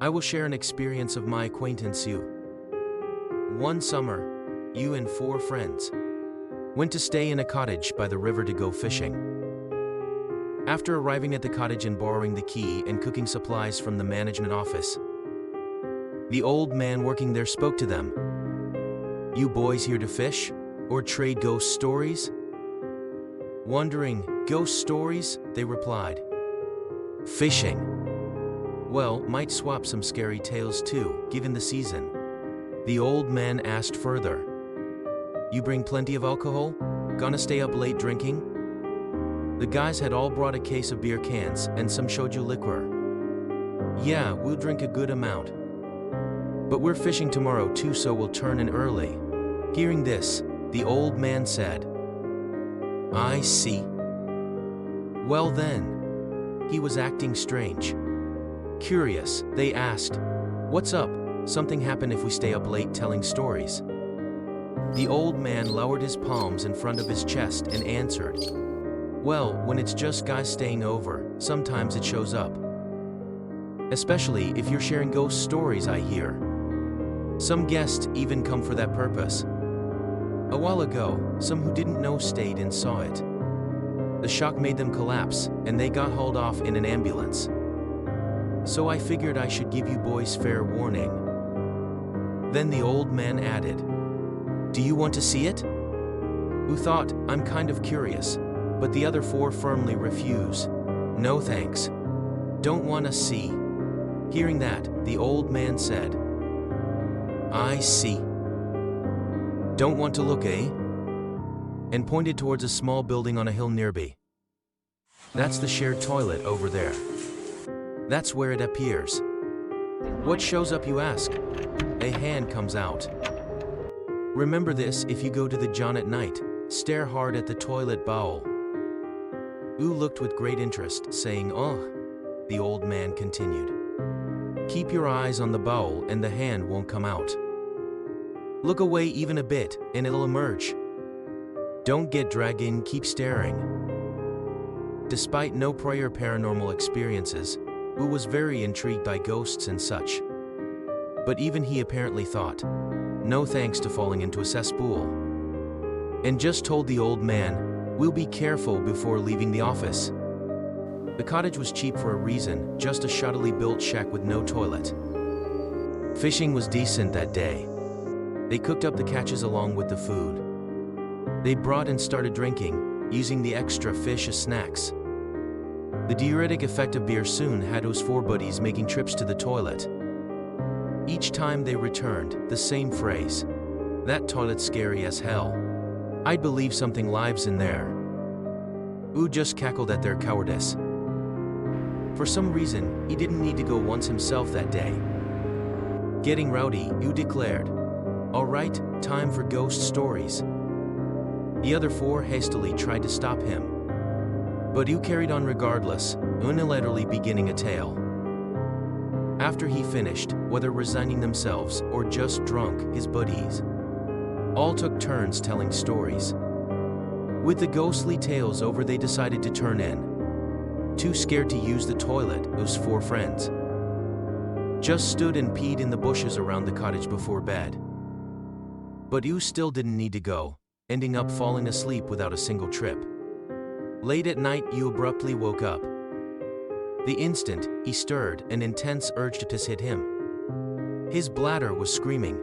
I will share an experience of my acquaintance you. One summer, you and 4 friends went to stay in a cottage by the river to go fishing. After arriving at the cottage and borrowing the key and cooking supplies from the management office, the old man working there spoke to them. You boys here to fish or trade ghost stories? Wondering, ghost stories? They replied. Fishing. Well, might swap some scary tales too, given the season. The old man asked further. You bring plenty of alcohol? Gonna stay up late drinking? The guys had all brought a case of beer cans and some shoju liquor. Yeah, we'll drink a good amount. But we're fishing tomorrow too, so we'll turn in early. Hearing this, the old man said, I see. Well then. He was acting strange. Curious, they asked, what's up? Something happen if we stay up late telling stories? The old man lowered his palms in front of his chest and answered, well, when it's just guys staying over, sometimes it shows up. Especially if you're sharing ghost stories, I hear. Some guests even come for that purpose. A while ago, some who didn't know stayed and saw it. The shock made them collapse, and they got hauled off in an ambulance. So I figured I should give you boys fair warning. Then the old man added, do you want to see it? Who thought, I'm kind of curious, but the other 4 firmly refuse. No thanks. Don't want to see. Hearing that, the old man said, I see. Don't want to look, eh? And pointed towards a small building on a hill nearby. That's the shared toilet over there. That's where it appears. What shows up, you ask? A hand comes out. Remember this if you go to the John at night, stare hard at the toilet bowl. Ooh looked with great interest, saying, oh. The old man continued. Keep your eyes on the bowl and the hand won't come out. Look away even a bit and it'll emerge. Don't get dragged in, keep staring. Despite no prior paranormal experiences, Wu was very intrigued by ghosts and such. But even he apparently thought, no thanks to falling into a cesspool. And just told the old man, we'll be careful before leaving the office. The cottage was cheap for a reason, just a shoddily built shack with no toilet. Fishing was decent that day. They cooked up the catches along with the food. They brought and started drinking, using the extra fish as snacks. The diuretic effect of beer soon had those 4 buddies making trips to the toilet. Each time they returned, the same phrase. That toilet's scary as hell. I'd believe something lives in there. Wu just cackled at their cowardice. For some reason, he didn't need to go once himself that day. Getting rowdy, Wu declared, all right, time for ghost stories. The other 4 hastily tried to stop him. But Wu carried on regardless, unilaterally beginning a tale. After he finished, whether resigning themselves or just drunk, his buddies all took turns telling stories. With the ghostly tales over, they decided to turn in. Too scared to use the toilet, those 4 friends just stood and peed in the bushes around the cottage before bed. But Wu still didn't need to go, ending up falling asleep without a single trip. Late at night, Wu abruptly woke up. The instant he stirred, an intense urge to piss hit him. His bladder was screaming.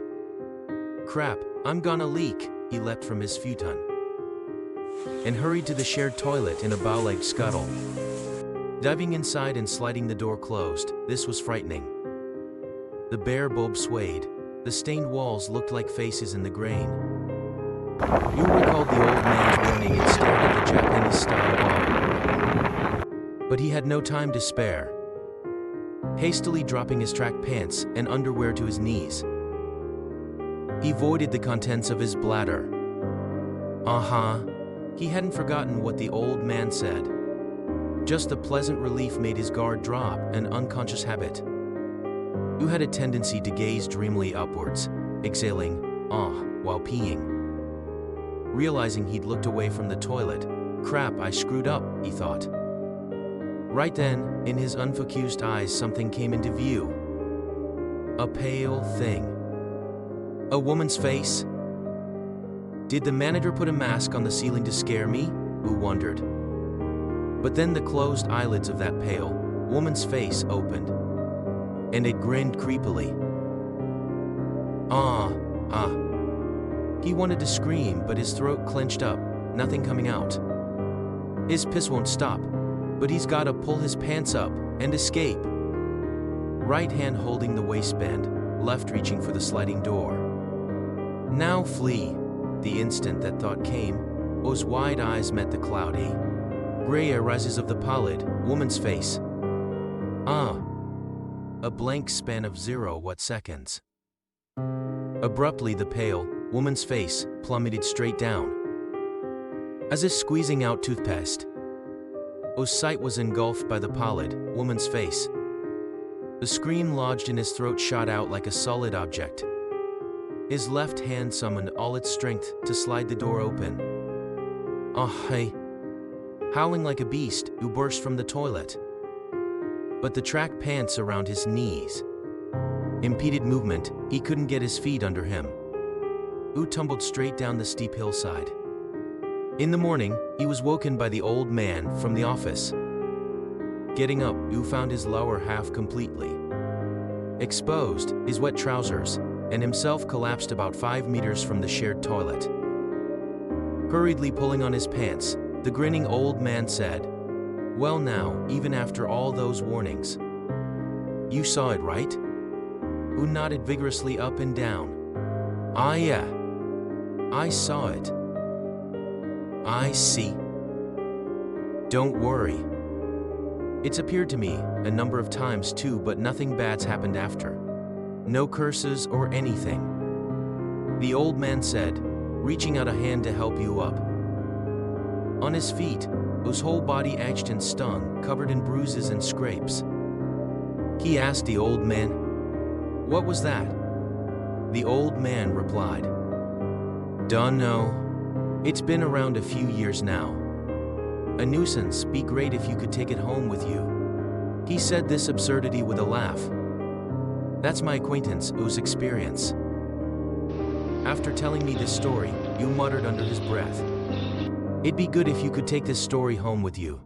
Crap, I'm gonna leak. He leapt from his futon and hurried to the shared toilet in a bow-legged scuttle. Diving inside and sliding the door closed, this was frightening. The bare bulb swayed. The stained walls looked like faces in the grain. Wu recalled the old man's warning and stared at the Japanese-style wall. But he had no time to spare. Hastily dropping his track pants and underwear to his knees, he voided the contents of his bladder. He hadn't forgotten what the old man said. Just the pleasant relief made his guard drop, an unconscious habit. Wu had a tendency to gaze dreamily upwards, exhaling, while peeing. Realizing he'd looked away from the toilet, crap, I screwed up, he thought. Right then, in his unfocused eyes something came into view. A pale thing. A woman's face? Did the manager put a mask on the ceiling to scare me? Wu wondered. But then the closed eyelids of that pale woman's face opened, and it grinned creepily. Ah. He wanted to scream, but his throat clenched up, nothing coming out. His piss won't stop, but he's gotta pull his pants up and escape. Right hand holding the waistband, left reaching for the sliding door. Now flee. The instant that thought came, O's wide eyes met the cloudy gray arises of the pallid woman's face. A blank span of 0 seconds. Abruptly the pale woman's face plummeted straight down, as if squeezing out toothpaste. O's sight was engulfed by the pallid woman's face. The scream lodged in his throat shot out like a solid object. His left hand summoned all its strength to slide the door open. Hey! Howling like a beast, Wu burst from the toilet. But the track pants around his knees impeded movement. He couldn't get his feet under him. Wu tumbled straight down the steep hillside. In the morning, he was woken by the old man from the office. Getting up, Wu found his lower half completely exposed, his wet trousers, and himself collapsed about 5 meters from the shared toilet. Hurriedly pulling on his pants, the grinning old man said, "Well now, even after all those warnings. You saw it, right?" Wu nodded vigorously up and down. Yeah. I saw it. I see. Don't worry. It's appeared to me a number of times too, but nothing bad's happened after. No curses or anything," the old man said, reaching out a hand to help you up. On his feet, O's whole body ached and stung, covered in bruises and scrapes. He asked the old man, "What was that?" The old man replied, "Dunno. It's been around a few years now. A nuisance. Be great if you could take it home with you." He said this absurdity with a laugh. "That's my acquaintance, O's experience." After telling me this story, Wu muttered under his breath, "It'd be good if you could take this story home with you."